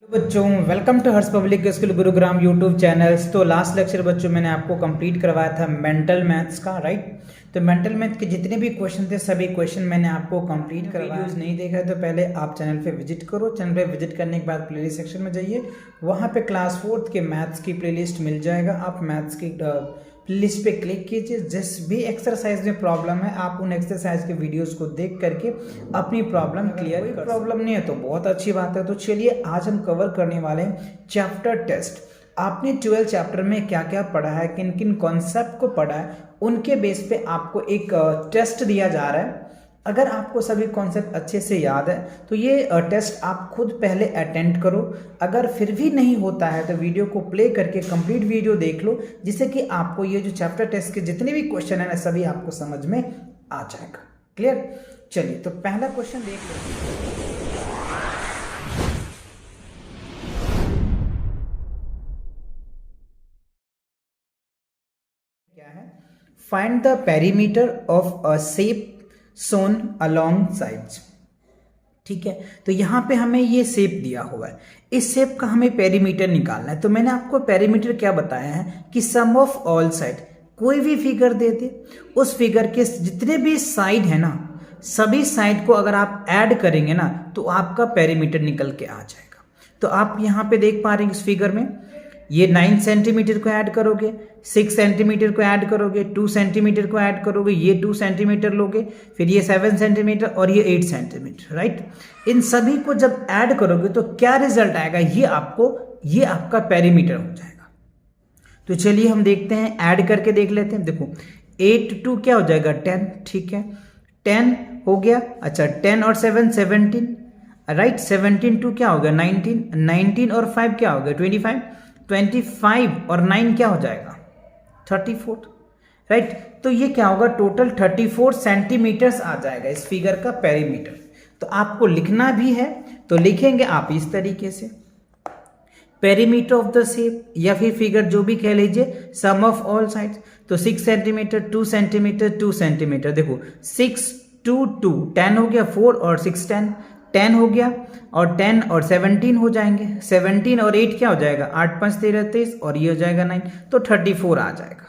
बच्चों welcome to Harsh public school Gurugram YouTube channels. तो last lecture बच्चों मैंने आपको कंप्लीट करवाया था मेंटल मैथ्स का, राइट। तो मेंटल मैथ के जितने भी क्वेश्चन थे सभी क्वेश्चन मैंने आपको कंप्लीट करवाया। वीडियोस नहीं देखा है तो पहले आप चैनल पे विजिट करो। चैनल पे विजिट करने के बाद प्लेलिस्ट सेक्शन में जाइए, वहाँ पे क्लास 4th के मैथ्स की प्लेलिस्ट मिल जाएगा। आप मैथ्स की प्लेलिस्ट पे क्लिक कीजिए। जिस भी एक्सरसाइज में प्रॉब्लम है आप उन एक्सरसाइज के वीडियोस को देख करके अपनी प्रॉब्लम क्लियर कर। प्रॉब्लम नहीं है तो बहुत अच्छी बात है। तो चलिए आज हम कवर करने वाले हैं चैप्टर टेस्ट। आपने 12 चैप्टर में क्या क्या पढ़ा है, किन किन कॉन्सेप्ट को पढ़ा है, उनके बेस पे आपको एक टेस्ट दिया जा रहा है। अगर आपको सभी कॉन्सेप्ट अच्छे से याद है तो ये टेस्ट आप खुद पहले अटेंड करो। अगर फिर भी नहीं होता है तो वीडियो को प्ले करके कंप्लीट वीडियो देख लो, जिससे कि आपको ये जो चैप्टर टेस्ट के जितने भी क्वेश्चन है ना सभी आपको समझ में आ जाएगा। क्लियर? चलिए तो पहला क्वेश्चन देख लो। क्या है? Find the perimeter of a shape shown along sides. ठीक है, तो यहां पे हमें ये शेप दिया हुआ है, इस शेप का हमें पेरीमीटर निकालना है। तो मैंने आपको पेरीमीटर क्या बताया है कि सम ऑफ ऑल साइड, कोई भी फिगर दे दे, उस फिगर के जितने भी साइड है ना सभी साइड को अगर आप ऐड करेंगे ना तो आपका पेरीमीटर निकल के आ जाएगा। तो आप यहां पे देख पा रहे हैं इस फिगर में ये 9 सेंटीमीटर को ऐड करोगे, 6 सेंटीमीटर को ऐड करोगे, 2 सेंटीमीटर को ऐड करोगे, ये 2 सेंटीमीटर लोगे, फिर ये 7 सेंटीमीटर और ये 8 सेंटीमीटर, राइट। इन सभी को जब ऐड करोगे तो क्या रिजल्ट आएगा, ये आपका पेरीमीटर हो जाएगा। तो चलिए हम देखते हैं, ऐड करके देख लेते हैं। देखो 8 2 क्या हो जाएगा 10, ठीक है 10 हो गया। अच्छा 10 और 7 17, राइट। 17 2 क्या हो गया 19, 19 और 5 क्या हो गया 25, 25 और 9 क्या हो जाएगा 34, राइट। तो ये क्या होगा टोटल 34 सेंटीमीटर्स आ जाएगा इस फिगर का पेरीमीटर। तो आपको लिखना भी है तो लिखेंगे आप इस तरीके से, पेरीमीटर ऑफ द शेप या फिर फिगर जो भी कह लीजिए, सम ऑफ ऑल साइड्स। तो 6 सेंटीमीटर 2 सेंटीमीटर 2 सेंटीमीटर, देखो 6 2 2 10 हो गया, 4 और 6 10 हो गया, और 10 और 17 हो जाएंगे, 17 और 8 क्या हो जाएगा 8 5 13 23 और ये हो जाएगा 9, तो 34 आ जाएगा।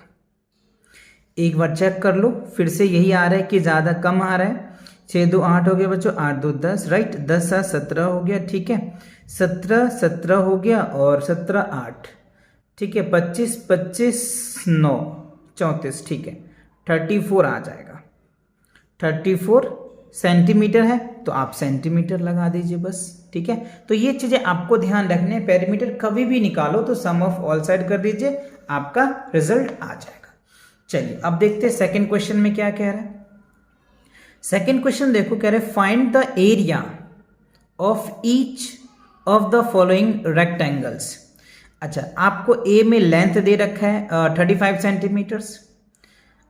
एक बार चेक कर लो फिर से, यही आ रहा है कि ज़्यादा कम आ रहा है। 6 2 8 हो गया बच्चों, 8 2 10, राइट। 10 7 17 हो गया, ठीक है 17 17 हो गया और 17 8, ठीक है 25 25 9 34, ठीक है 34 आ जाएगा। 34 सेंटीमीटर है तो आप सेंटीमीटर लगा दीजिए बस, ठीक है। तो ये चीजें आपको ध्यान रखने हैं, पेरीमीटर कभी भी निकालो तो सम ऑफ ऑल साइड कर दीजिए, आपका रिजल्ट आ जाएगा। चलिए अब देखते हैं सेकंड क्वेश्चन में क्या कह रहा है। सेकंड क्वेश्चन देखो, कह रहे find the area of each of the following rectangles. अच्छा आपको ए में लेंथ दे रखा है 35 सेंटीमीटर्स,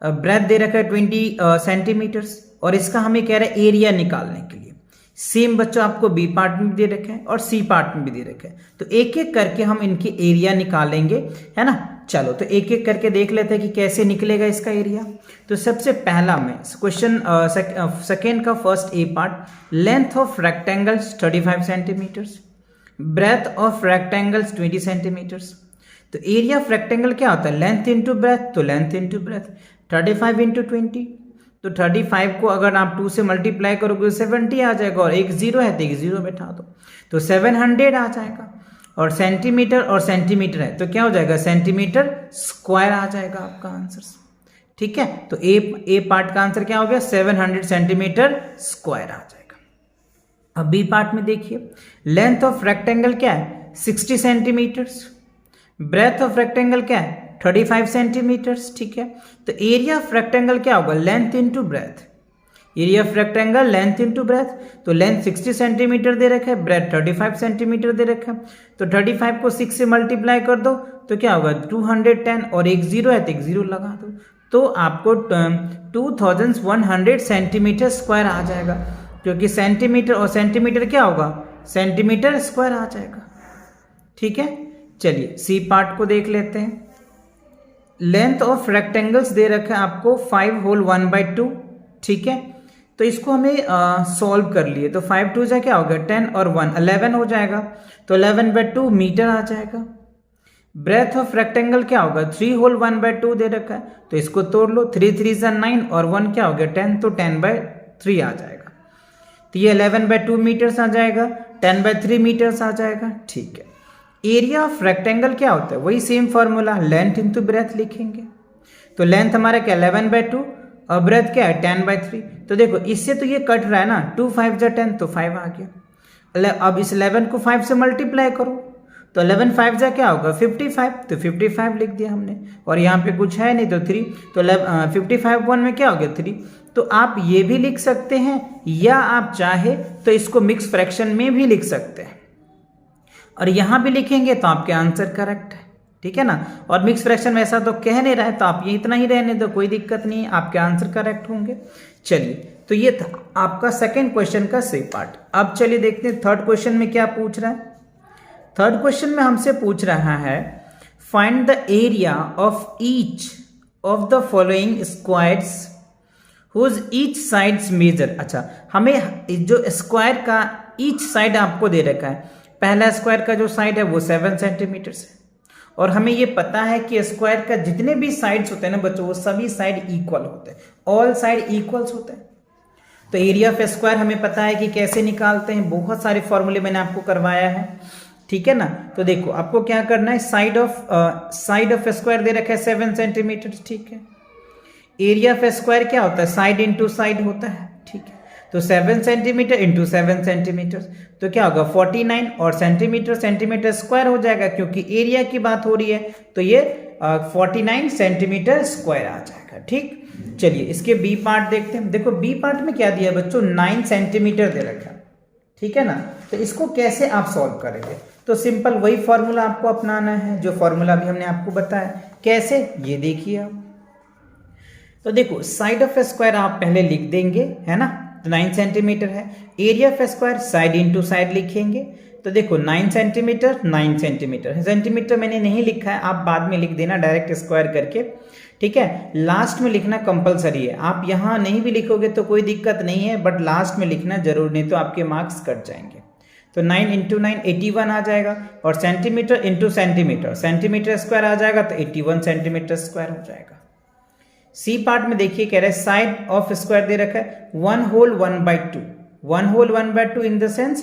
ब्रेथ दे रखा है 20 सेंटीमीटर्स, और इसका हमें कह रहा है एरिया निकालने के लिए। सेम बच्चों आपको बी पार्ट में भी दे रखा है और सी पार्ट में भी दे रखा है, तो एक एक करके हम इनकी एरिया निकालेंगे, है ना। चलो तो एक एक करके देख लेते हैं कि कैसे निकलेगा इसका एरिया। तो सबसे पहला में क्वेश्चन सेकेंड का first A part, length of rectangles 35 centimetres, breadth of rectangles 20 centimetres. तो एरिया ऑफ रेक्टेंगल क्या होता है, लेंथ इंटू ब्रेथ, तो लेंथ इंटू ब्रेथ 35 इंटू 20, तो 35 को अगर आप 2 से मल्टीप्लाई करोगे 70 आ जाएगा, और एक जीरो है तो एक जीरो बैठा दो तो 700 आ जाएगा। और सेंटीमीटर और सेंटीमीटर है तो क्या हो जाएगा सेंटीमीटर स्क्वायर आ जाएगा आपका आंसर, ठीक है। तो ए पार्ट का आंसर क्या हो गया 700 सेंटीमीटर स्क्वायर आ जाएगा। अब बी पार्ट में देखिए, लेंथ ऑफ रेक्टेंगल क्या है 60 सेंटीमीटर्स, ब्रेथ ऑफ रेक्टेंगल क्या है 35 सेंटीमीटर्स, ठीक है। तो एरिया ऑफ रेक्टेंगल क्या होगा length into breath, area of rectangle length into breadth, तो लेंथ 60 सेंटीमीटर दे रखा है, ब्रेथ 35 सेंटीमीटर दे रखा है, तो 35 को 6 से मल्टीप्लाई कर दो तो क्या होगा 210, और एक जीरो है तो एक जीरो लगा दो तो आपको 2100 सेंटीमीटर स्क्वायर आ जाएगा, क्योंकि सेंटीमीटर और सेंटीमीटर क्या होगा सेंटीमीटर स्क्वायर आ जाएगा, ठीक है। चलिए सी पार्ट को देख लेते हैं। लेंथ ऑफ रेक्टेंगल्स दे रखा है आपको 5 होल 1/2, ठीक है। तो इसको हमें सॉल्व कर लिए, तो 5 2 जा क्या होगा 10 और 1 11 हो जाएगा, तो 11/2 मीटर आ जाएगा। ब्रेथ ऑफ रेक्टेंगल क्या होगा 3 होल 1/2 दे रखा है, तो इसको तोड़ लो, 3 3 जा 9 और 1 क्या हो गया 10, तो 10/3 आ जाएगा। तो ये 11/2 मीटर्स आ जाएगा, 10/3 मीटर्स आ जाएगा। ठीक है, एरिया ऑफ रेक्टेंगल क्या होता है, वही same formula, length into breath लिखेंगे। तो लेंथ हमारा क्या 11/2 और ब्रेथ क्या है 10/3। तो देखो इससे तो ये कट रहा है ना, 2 5 जा 10 तो 5 आ गया। अब इस 11 को 5 से मल्टीप्लाई करो, तो 11 5 जा क्या होगा 55, तो 55 लिख दिया हमने, और यहाँ पे कुछ है नहीं तो 3, तो 55 1 में क्या हो गया 3। तो आप ये भी लिख सकते हैं, या आप चाहे तो इसको मिक्स फ्रैक्शन में भी लिख सकते हैं, और यहाँ भी लिखेंगे तो आपके आंसर करेक्ट है। ठीक है ना, और मिक्स फ्रैक्शन में ऐसा तो कह नहीं रहा है, तो आप ये इतना ही रहने दो, कोई दिक्कत नहीं है, आपके आंसर करेक्ट होंगे। चलिए, तो ये था आपका सेकेंड क्वेश्चन का सी पार्ट। अब चलिए देखते हैं थर्ड क्वेश्चन में क्या पूछ रहा है। थर्ड क्वेश्चन में हमसे पूछ रहा है find the area of each of the following squares whose each sides measure. अच्छा, हमें जो स्क्वायर का ईच साइड आपको दे रखा है, पहला स्क्वायर का जो साइड है वो 7 सेंटीमीटर है, और हमें ये पता है कि स्क्वायर का जितने भी साइड्स होते हैं ना बच्चों, वो सभी साइड इक्वल होते हैं, ऑल साइड इक्वल्स होते हैं। तो एरिया ऑफ स्क्वायर हमें पता है कि कैसे निकालते हैं, बहुत सारे फॉर्मूले मैंने आपको करवाया है। ठीक है ना, तो देखो आपको क्या करना है, साइड ऑफ स्क्वायर दे रखा है 7 सेंटीमीटर। ठीक है, एरिया ऑफ स्क्वायर क्या होता है, साइड इंटू साइड होता है। ठीक है, तो 7 सेंटीमीटर इंटू 7 सेंटीमीटर, तो क्या होगा 49, और सेंटीमीटर स्क्वायर हो जाएगा, क्योंकि एरिया की बात हो रही है, तो ये 49 सेंटीमीटर स्क्वायर आ जाएगा। ठीक, चलिए इसके बी पार्ट देखते हैं। देखो बी पार्ट में क्या दिया बच्चों, 9 सेंटीमीटर दे रखा है। ठीक है ना, तो इसको कैसे आप सॉल्व करेंगे, तो सिंपल वही फॉर्मूला आपको अपनाना है, जो फॉर्मूला भी हमने आपको बताया। कैसे, ये देखिए आप। तो देखो साइड ऑफ स्क्वायर आप पहले लिख देंगे, है ना, तो 9 सेंटीमीटर है। Area of square side into side लिखेंगे, तो देखो 9 सेंटीमीटर 9 सेंटीमीटर है। सेंटीमीटर मैंने नहीं लिखा है, आप बाद में लिख देना डायरेक्ट स्क्वायर करके। ठीक है, लास्ट में लिखना कंपलसरी है, आप यहाँ नहीं भी लिखोगे तो कोई दिक्कत नहीं है, बट लास्ट में लिखना जरूर, नहीं तो आपके मार्क्स कट जाएंगे। तो 9 इंटू 9 81 आ जाएगा, और सेंटीमीटर इंटू सेंटीमीटर स्क्वायर आ जाएगा, तो 81 सेंटीमीटर स्क्वायर हो जाएगा। सी पार्ट में देखिए कह रहा है साइड ऑफ स्क्वायर दे रखा है 1 whole 1/2, 1 whole 1/2 in the sense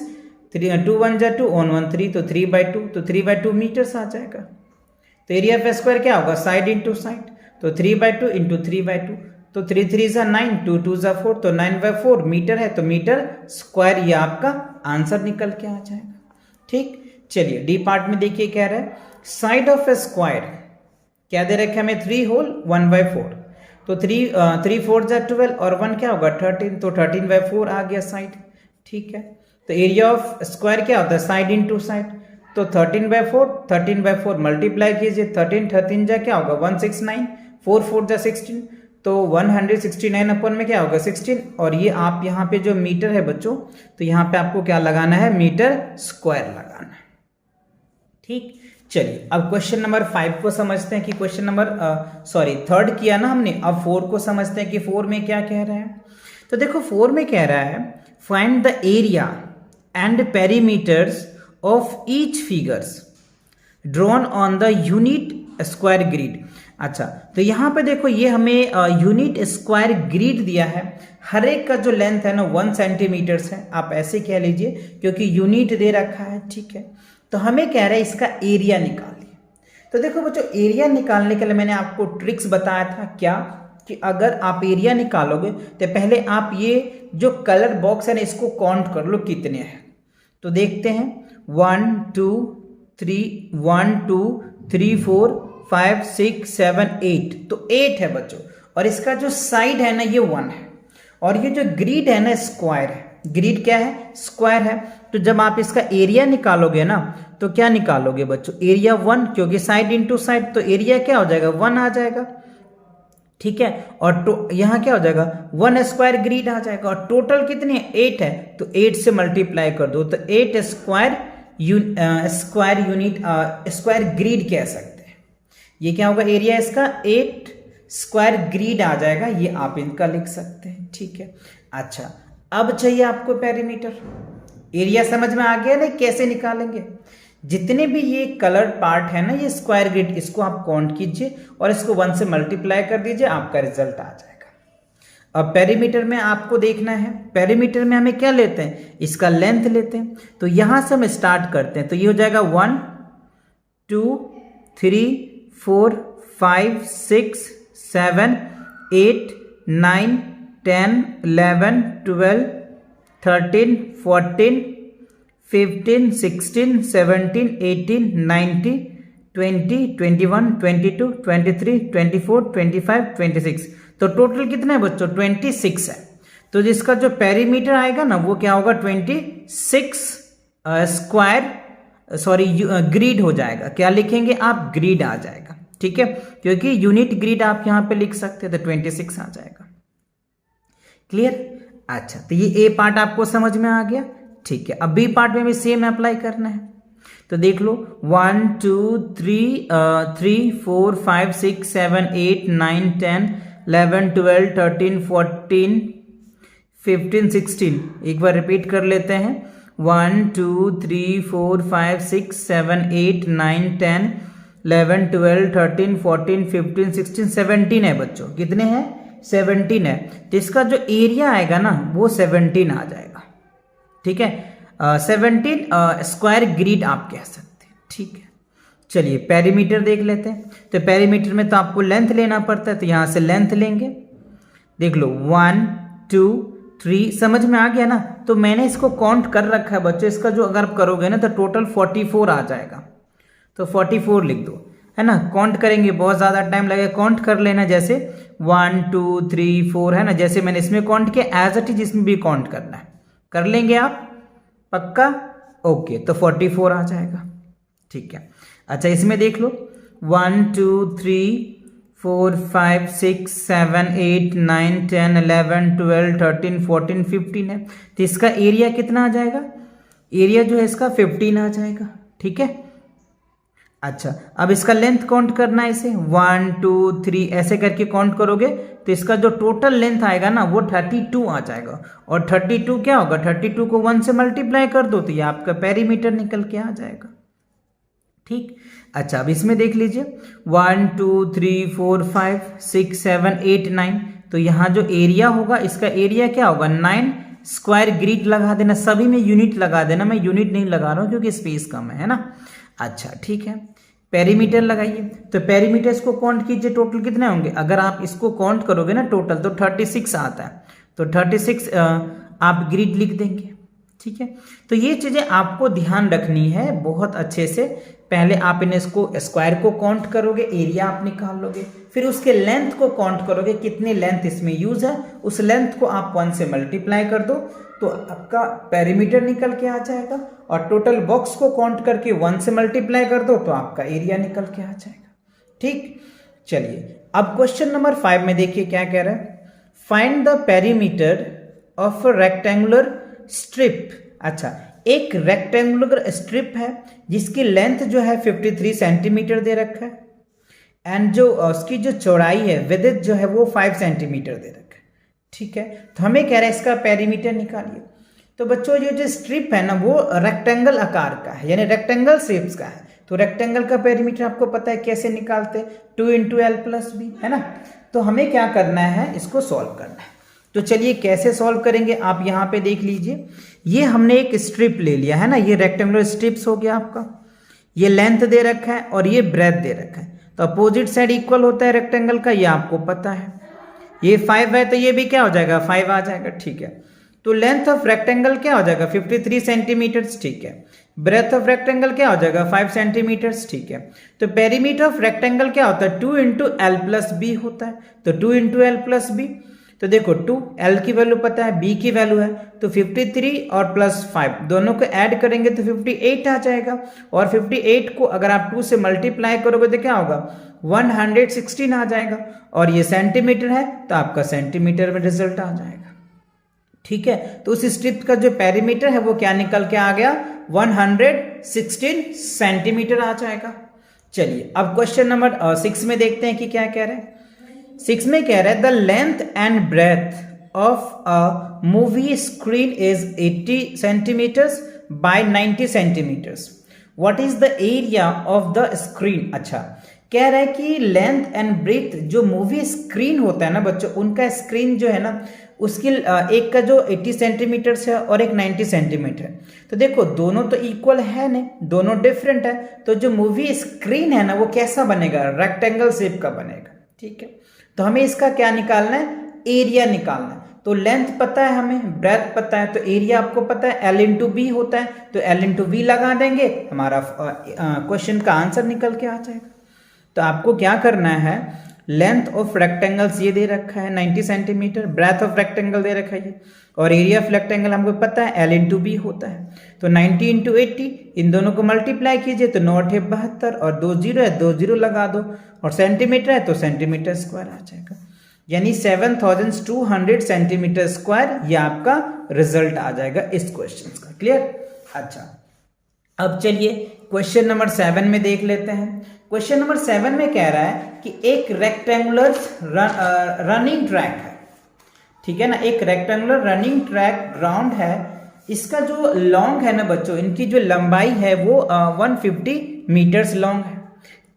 2 1 जा 2 1 1 3, तो 3/2, तो 3/2 मीटर्स आ जाएगा। तो एरिया ऑफ स्क्वायर क्या होगा, साइड इंटू साइड, तो 3/2 इंटू 3/2, तो 3 3 जा 9, 2 2 जा 4, तो 9/4 मीटर है, तो मीटर स्क्वायर ये आपका आंसर निकल के आ जाएगा। ठीक, चलिए डी पार्ट में देखिए कह रहा है साइड ऑफ स्क्वायर क्या दे रखे हमें 3 होल 1/4, तो 3 4 जा 12 और 1 क्या होगा 13, तो 13/4 आ गया साइड। ठीक है, तो एरिया ऑफ स्क्वायर क्या होता है, साइड इंटू साइड, तो 13/4 मल्टीप्लाई कीजिए, 13 जा क्या होगा 169, 4 4 जा 16, तो 169 अपन में क्या होगा 16, और ये आप यहाँ पे जो मीटर है बच्चों, तो यहाँ पे आपको क्या लगाना है, मीटर स्क्वायर लगाना है। ठीक, चलिए अब क्वेश्चन नंबर 5 को समझते हैं कि क्वेश्चन नंबर थर्ड किया ना हमने, अब 4 को समझते हैं कि 4 में क्या कह रहा है। तो देखो 4 में कह रहा है find the area and perimeters of each figures drawn on the unit square grid. अच्छा, तो यहाँ पे देखो ये हमें यूनिट स्क्वायर ग्रिड दिया है, हर एक का जो लेंथ है ना 1 सेंटीमीटर है, आप ऐसे कह लीजिए क्योंकि यूनिट दे रखा है। ठीक है, तो हमें कह रहा है इसका एरिया निकालिए। तो देखो बच्चों एरिया निकालने के लिए मैंने आपको ट्रिक्स बताया था, क्या कि अगर आप एरिया निकालोगे तो पहले आप ये जो कलर बॉक्स है ना इसको काउंट कर लो कितने हैं। तो देखते हैं 1 2 3 4 5 6 7 8, तो 8 है बच्चों, और इसका जो साइड है ना ये 1 है, और ये जो ग्रिड है ना स्क्वायर है। ग्रिड क्या है, स्क्वायर है। तो जब आप इसका एरिया निकालोगे ना तो क्या निकालोगे बच्चों, एरिया 1, क्योंकि साइड इंटू साइड, तो एरिया क्या हो जाएगा 1 आ जाएगा। ठीक है, और यहाँ क्या हो जाएगा 1 स्क्वायर ग्रिड आ जाएगा, और टोटल कितनी है 8 है, तो 8 से मल्टीप्लाई कर दो, तो 8 स्क्वायर यूनिट स्क्वायर ग्रिड कह सकते हैं। ये क्या होगा एरिया इसका 8 स्क्वायर ग्रिड आ जाएगा, ये आप इनका लिख सकते हैं। ठीक है, अच्छा, अब चाहिए आपको पेरीमीटर। एरिया समझ में आ गया ना कैसे निकालेंगे। जितने भी ये कलर पार्ट है ना, ये स्क्वायर ग्रिड, इसको आप काउंट कीजिए और इसको 1 से मल्टीप्लाई कर दीजिए, आपका रिजल्ट आ जाएगा। अब पेरीमीटर में आपको देखना है, पेरीमीटर में हमें क्या लेते हैं, इसका लेंथ लेते हैं। तो यहां से हम स्टार्ट करते हैं, तो ये हो जाएगा 1 2 3 4 5 6 7 8 9 10 11 12 13 14 15 16 17 18 19 20 21 22 23 24 25 26। तो टोटल कितना है बच्चों, 26 है। तो जिसका जो पेरीमीटर आएगा ना वो क्या होगा, 26 स्क्वायर सॉरी ग्रिड हो जाएगा। क्या लिखेंगे आप, ग्रिड आ जाएगा, ठीक है, क्योंकि यूनिट ग्रिड आप यहां पे लिख सकते हैं, तो 26 आ जाएगा। क्लियर। अच्छा, तो ये ए पार्ट आपको समझ में आ गया, ठीक है। अब बी पार्ट में भी सेम अप्लाई करना है। तो देख लो 1 2 3 3 4 5 6 7 8 9 10 11 12 13 14 15 16। एक बार रिपीट कर लेते हैं, 1 2 3 4 5 6 7 8 9 10 11 12 13 14 15 16 17 है बच्चों। कितने हैं, 17 है। तो इसका जो एरिया आएगा ना वो 17 आ जाएगा, ठीक है। 17 स्क्वायर ग्रिड आप कह सकते हैं, ठीक है। चलिए पेरीमीटर देख लेते हैं। तो पेरीमीटर में तो आपको लेंथ लेना पड़ता है, तो यहां से लेंथ लेंगे। देख लो 1 2 3, समझ में आ गया ना। तो मैंने इसको काउंट कर रखा है बच्चों, इसका जो अगर आप करोगे ना तो टोटल 44 आ जाएगा। तो 44 लिख दो, है ना। काउंट करेंगे बहुत ज्यादा टाइम लगेगा, काउंट कर लेना, जैसे 1 2 3 4 है ना, जैसे मैंने इसमें काउंट किया एज इट इज इसमें भी काउंट करना है। कर लेंगे आप पक्का, ओके। तो 44 आ जाएगा, ठीक है। अच्छा, इसमें देख लो 1 2 3 4 5 6 7 8 9 10 11 12 13 14 15 है। तो इसका एरिया कितना आ जाएगा, एरिया जो है इसका 15 आ जाएगा, ठीक है। अच्छा, अब इसका लेंथ काउंट करना है, इसे 1 2 3 ऐसे करके काउंट करोगे तो इसका जो टोटल लेंथ आएगा ना वो 32 आ जाएगा। और 32 क्या होगा, 32 को 1 से मल्टीप्लाई कर दो तो ये आपका पेरीमीटर निकल के आ जाएगा, ठीक। अच्छा, अब इसमें देख लीजिए 1 2 3 4 5 6 7 8 9। तो यहाँ जो एरिया होगा इसका एरिया क्या होगा, 9 स्क्वायर ग्रिड लगा देना, सभी में यूनिट लगा देना। मैं यूनिट नहीं लगा रहा हूँ क्योंकि स्पेस कम है ना। अच्छा, ठीक है, पेरीमीटर लगाइए। तो पेरीमीटर इसको काउंट कीजिए, टोटल कितने होंगे। अगर आप इसको काउंट करोगे ना टोटल तो 36 आता है। तो 36 आप ग्रिड लिख देंगे, ठीक है। तो ये चीजें आपको ध्यान रखनी है बहुत अच्छे से। पहले आप इन इसको स्क्वायर को काउंट करोगे, एरिया आप निकाल लोगे, फिर उसके लेंथ को काउंट करोगे, कितनी लेंथ इसमें यूज है, उस लेंथ को आप 1 से मल्टीप्लाई कर दो तो आपका पेरीमीटर निकल के आ जाएगा। और टोटल बॉक्स को काउंट करके 1 से मल्टीप्लाई कर दो तो आपका एरिया निकल के आ जाएगा, ठीक। चलिए अब क्वेश्चन नंबर 5 में देखिए क्या कह रहा है, find the perimeter of a rectangular strip. अच्छा, एक रेक्टेंगुलर स्ट्रिप है जिसकी लेंथ जो है 53 सेंटीमीटर दे रखा है, एंड जो उसकी जो चौड़ाई है विड्थ जो है वो 5 सेंटीमीटर दे रखा है, ठीक है। तो हमें कह रहा है इसका पेरीमीटर निकालिए। तो बच्चों ये जो स्ट्रिप है ना वो रेक्टेंगल आकार का है, यानी रेक्टेंगल शेप्स का है। तो रेक्टेंगल का पेरीमीटर आपको पता है कैसे निकालते हैं, 2 × L+B, है ना। तो हमें क्या करना है, इसको सॉल्व करना है। तो चलिए कैसे सॉल्व करेंगे, आप यहाँ पे देख लीजिए। ये हमने एक स्ट्रिप ले लिया है ना, ये रेक्टेंगुलर स्ट्रिप्स हो गया आपका, ये लेंथ दे रखा है और ये ब्रेथ दे रखा है। तो अपोजिट साइड इक्वल होता है रेक्टेंगल का, ये आपको पता है। ये 5 है तो ये भी क्या हो जाएगा, 5 आ जाएगा, ठीक है। तो लेंथ ऑफ रेक्टेंगल क्या हो जाएगा, 53 सेंटीमीटर्स, ठीक है। ब्रेथ ऑफ रेक्टेंगल क्या हो जाएगा, 5 सेंटीमीटर्स, ठीक है। तो पेरीमीटर ऑफ रेक्टेंगल क्या होता है, 2 × L+B होता है। तो 2 × L+B, तो देखो 2 L की वैल्यू पता है, B की वैल्यू है, तो 53 और +5 दोनों को ऐड करेंगे तो 58 आ जाएगा। और 58 को अगर आप 2 से मल्टीप्लाई करोगे तो क्या होगा, 116 आ जाएगा। और ये सेंटीमीटर है तो आपका सेंटीमीटर में रिजल्ट आ जाएगा, ठीक है। तो उस स्ट्रिप का जो पेरीमीटर है वो क्या निकल के आ गया, 116 सेंटीमीटर आ जाएगा। चलिए अब क्वेश्चन नंबर 6 में देखते हैं कि क्या कह रहे हैं। 6 में कह रहा है the length and breadth of a movie screen is 80 centimeters by 90 centimeters. What is the area of the screen? अच्छा, कह रहा है कि लेंथ एंड ब्रेथ जो मूवी स्क्रीन होता है ना बच्चों, उनका स्क्रीन जो है ना उसकी एक का जो 80 सेंटीमीटर है और एक 90 सेंटीमीटर है। तो देखो दोनों तो इक्वल है नहीं, दोनों डिफरेंट है। तो जो मूवी स्क्रीन है ना वो कैसा बनेगा? रेक्टेंगल शेप का बनेगा। ठीक है, तो हमें इसका क्या निकालना है? एरिया निकालना है। तो लेंथ पता है हमें, ब्रेथ पता है, तो एरिया आपको पता है L इंटू बी होता है, तो L इंटू बी लगा देंगे, हमारा क्वेश्चन का आंसर निकल के आ जाएगा। तो आपको क्या करना है, लेंथ ऑफ रेक्टेंगल्स ये दे रखा है 90 सेंटीमीटर, ब्रेथ ऑफ रेक्टेंगल दे रखा है ये, और एरिया ऑफ रेक्टेंगल हमको पता है L इंटू बी होता है। तो 90 इंटू 80 इन दोनों को मल्टीप्लाई कीजिए तो 9 8 72 और 2 जीरो है, 2 जीरो लगा दो, और सेंटीमीटर है तो सेंटीमीटर स्क्वायर आ जाएगा, यानी 7200 सेंटीमीटर स्क्वायर। ये आपका रिजल्ट आ जाएगा इस क्वेश्चन का। क्लियर? अच्छा, अब चलिए क्वेश्चन नंबर 7 में देख लेते हैं। क्वेश्चन नंबर 7 में कह रहा है कि एक रेक्टेंगुलर रनिंग ट्रैक है। ठीक है ना, एक रेक्टेंगुलर रनिंग ट्रैक ग्राउंड है, इसका जो लॉन्ग है ना बच्चों, इनकी जो लंबाई है वो 150 मीटर्स लॉन्ग है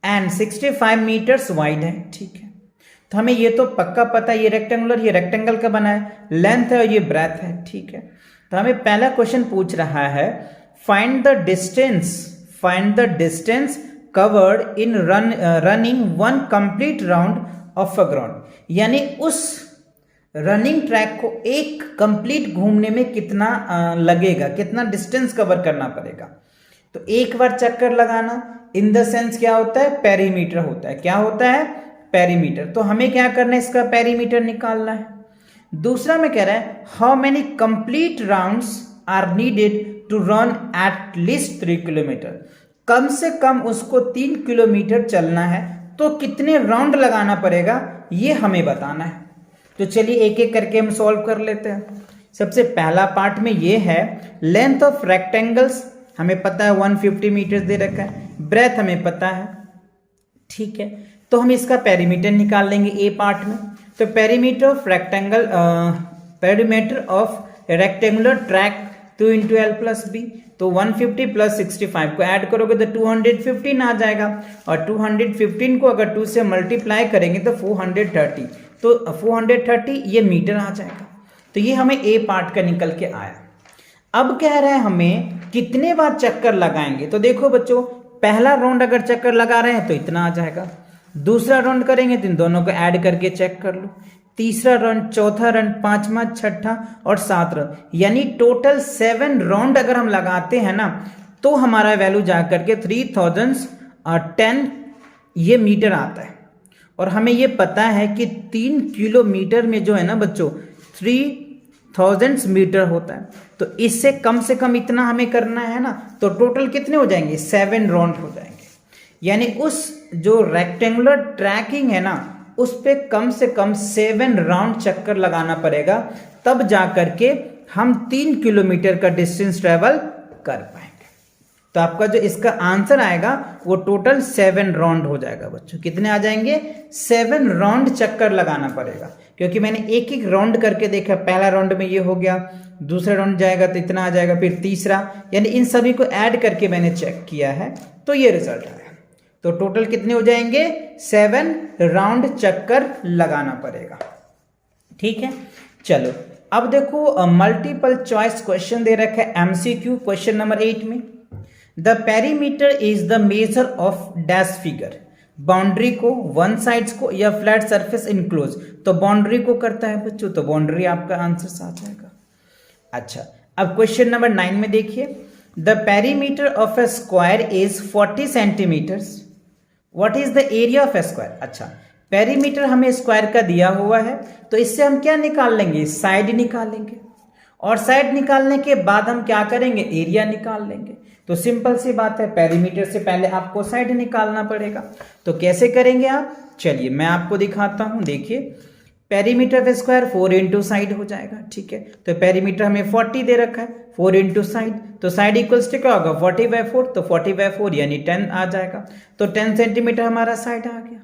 एंड 65 मीटर्स वाइड है। ठीक है, तो हमें ये तो पक्का पता है, ये रेक्टेंगुलर, ये रेक्टेंगल का बना है, लेंथ है और ये ब्रेथ है। ठीक है, तो हमें पहला क्वेश्चन पूछ रहा है find the distance covered in running one complete round of a ground, यानी उस रनिंग ट्रैक को एक कंप्लीट घूमने में कितना लगेगा, कितना डिस्टेंस कवर करना पड़ेगा। तो एक बार चक्कर लगाना इन द सेंस क्या होता है? पेरीमीटर होता है। क्या होता है? पेरीमीटर। तो हमें क्या करना है? इसका पेरीमीटर निकालना है। दूसरा में कह रहा है how many complete rounds are needed to run at least 3 kilometre, कम से कम उसको 3 किलोमीटर चलना है तो कितने राउंड लगाना पड़ेगा ये हमें बताना है। तो चलिए एक एक करके हम सॉल्व कर लेते हैं। सबसे पहला पार्ट में ये है लेंथ ऑफ रेक्टेंगल्स, हमें पता है 150 मीटर दे रखा है, ब्रेथ हमें पता है। ठीक है, तो हम इसका पेरीमीटर निकाल लेंगे ए पार्ट में। तो perimeter of rectangular track 2 into l plus b, तो 150 प्लस 65 को ऐड करोगे तो 215 आ जाएगा, और 215 को अगर 2 से मल्टीप्लाई करेंगे तो 430, तो 430 ये मीटर आ जाएगा। तो ये हमें ए पार्ट का निकल के आया। अब कह रहे हैं हमें कितने बार चक्कर लगाएंगे। तो देखो बच्चों, पहला राउंड अगर चक्कर लगा रहे हैं तो इतना आ जाएगा, दूसरा राउंड करेंगे तो इन दोनों को ऐड करके चेक कर लो, तीसरा राउंड, चौथा राउंड, पांचवा, छठा और 7 राउंड, यानी टोटल 7 राउंड अगर हम लगाते हैं ना तो हमारा वैल्यू जाकर के 3010 ये मीटर आता है। और हमें ये पता है कि 3 किलोमीटर में जो है ना बच्चों 3000 मीटर होता है, तो इससे कम से कम इतना हमें करना है ना, तो टोटल कितने हो जाएंगे? 7 राउंड हो जाएंगे। यानी उस जो रेक्टेंगुलर ट्रैकिंग है ना उस पे कम से कम 7 राउंड चक्कर लगाना पड़ेगा, तब जा करके हम 3 किलोमीटर का डिस्टेंस ट्रेवल कर पाएंगे। तो आपका जो इसका आंसर आएगा वो टोटल 7 राउंड हो जाएगा बच्चों। कितने आ जाएंगे? 7 राउंड चक्कर लगाना पड़ेगा, क्योंकि मैंने एक एक राउंड करके देखा। पहला राउंड में ये हो गया, दूसरा राउंड जाएगा तो इतना आ जाएगा, फिर तीसरा, यानी इन सभी को ऐड करके मैंने चेक किया है तो ये रिजल्ट आया। तो टोटल कितने हो जाएंगे? 7 राउंड चक्कर लगाना पड़ेगा। ठीक है, चलो अब देखो मल्टीपल चॉइस क्वेश्चन दे रखा है एमसीक्यू क्वेश्चन नंबर 8 में। The perimeter is the measure of dash figure, boundary को, वन साइड्स को या फ्लैट सरफेस इनक्लोज, तो बाउंड्री को करता है बच्चों, तो बाउंड्री आपका आंसर आ जाएगा। अच्छा, अब क्वेश्चन नंबर 9 में देखिए the perimeter of a square is 40 centimetres, what is the area of a square. अच्छा, पेरीमीटर हमें स्क्वायर का दिया हुआ है, तो इससे हम क्या निकाल लेंगे? साइड निकालेंगे, और साइड निकालने के बाद हम क्या करेंगे? एरिया निकाल लेंगे। तो सिंपल सी बात है, पेरीमीटर से पहले आपको साइड निकालना पड़ेगा। तो कैसे करेंगे आप? चलिए मैं आपको दिखाता हूं। देखिए perimeter of square 4 into side हो जाएगा। ठीक है, तो पेरीमीटर हमें 40 दे रखा है, 4 इंटू साइड, तो साइड इक्वल्स टू क्या होगा? 40/4, तो 40/4 यानी 10 आ जाएगा। तो 10 सेंटीमीटर हमारा साइड आ गया।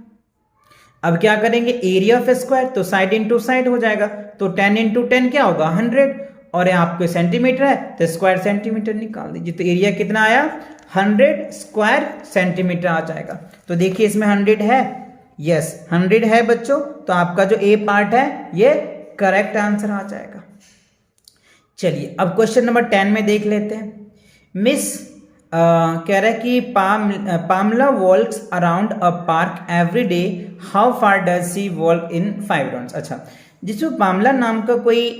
अब क्या करेंगे, एरिया ऑफ स्क्वायर, तो साइड इंटू साइड हो जाएगा, तो 10 इंटू 10 क्या होगा 100, और आपके सेंटीमीटर है तो स्क्वायर सेंटीमीटर निकाल दीजिए, तो एरिया कितना आया 100 स्क्वायर सेंटीमीटर आ जाएगा। तो देखिए इसमें 100 है, यस 100 है बच्चों, तो आपका जो ए पार्ट है ये करेक्ट आंसर आ जाएगा। चलिए अब क्वेश्चन नंबर 10 में देख लेते हैं। मिस कह रहा है कि Pamela walks around a park every day, how far does she walk in 5 rounds. अच्छा, जिसमें पामला नाम का कोई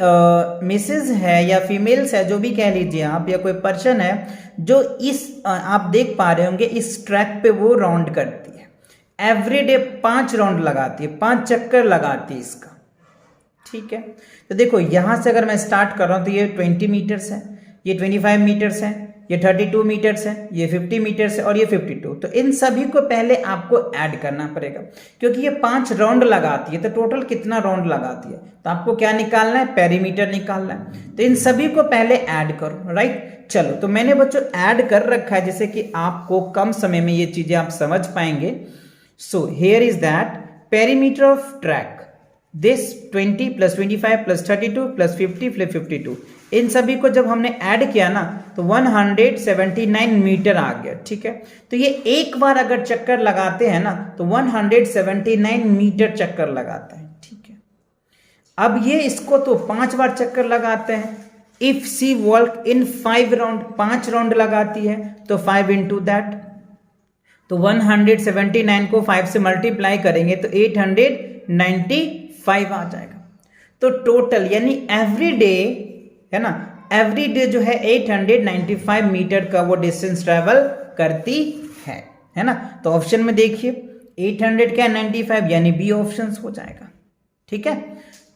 मिसेज है या फीमेल्स है, जो भी कह लीजिए आप, या कोई पर्सन है जो इस आप देख पा रहे होंगे इस ट्रैक पे वो राउंड करती है एवरी डे, 5 राउंड लगाती है, 5 चक्कर लगाती है इसका। ठीक है, तो देखो यहां से अगर मैं स्टार्ट कर रहा हूं तो ये 20 मीटर्स है, ये 25 मीटर्स है, ये 32 मीटर्स है, ये 50 मीटर्स है और ये 52। तो इन सभी को पहले आपको ऐड करना पड़ेगा, क्योंकि ये 5 राउंड लगाती है, तो टोटल कितना राउंड लगाती है, तो आपको क्या निकालना है, पेरीमीटर निकालना है। तो इन सभी को पहले ऐड करो, राइट। चलो, तो मैंने बच्चों ऐड कर रखा है, जैसे कि आपको कम समय में ये चीजें आप समझ पाएंगे। So here is that perimeter of track, this 20 + 25 + 32 + 50 + 52, इन सभी को जब हमने ऐड किया ना तो 179 मीटर आ गया। ठीक है, तो ये एक बार अगर चक्कर लगाते हैं ना तो 179 मीटर चक्कर लगाता है। ठीक है, अब ये इसको तो 5 बार चक्कर लगाते हैं। If she walk in 5 round, 5 round लगाती है तो 5 इंटू दैट, तो 179 को 5 से मल्टीप्लाई करेंगे तो 895 आ जाएगा। तो टोटल यानी एवरी डे है ना, एवरी डे जो है 895 मीटर का वो डिस्टेंस ट्रेवल करती है ना। तो ऑप्शन में देखिए 800 क्या 95, यानी बी ऑप्शन हो जाएगा। ठीक है,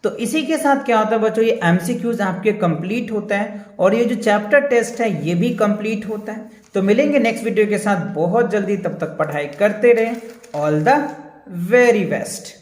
तो इसी के साथ क्या होता है बच्चों, ये एमसीक्यूज आपके कंप्लीट होता है और ये जो चैप्टर टेस्ट है ये भी कंप्लीट होता है। तो मिलेंगे नेक्स्ट वीडियो के साथ बहुत जल्दी, तब तक पढ़ाई करते रहें। All the very best.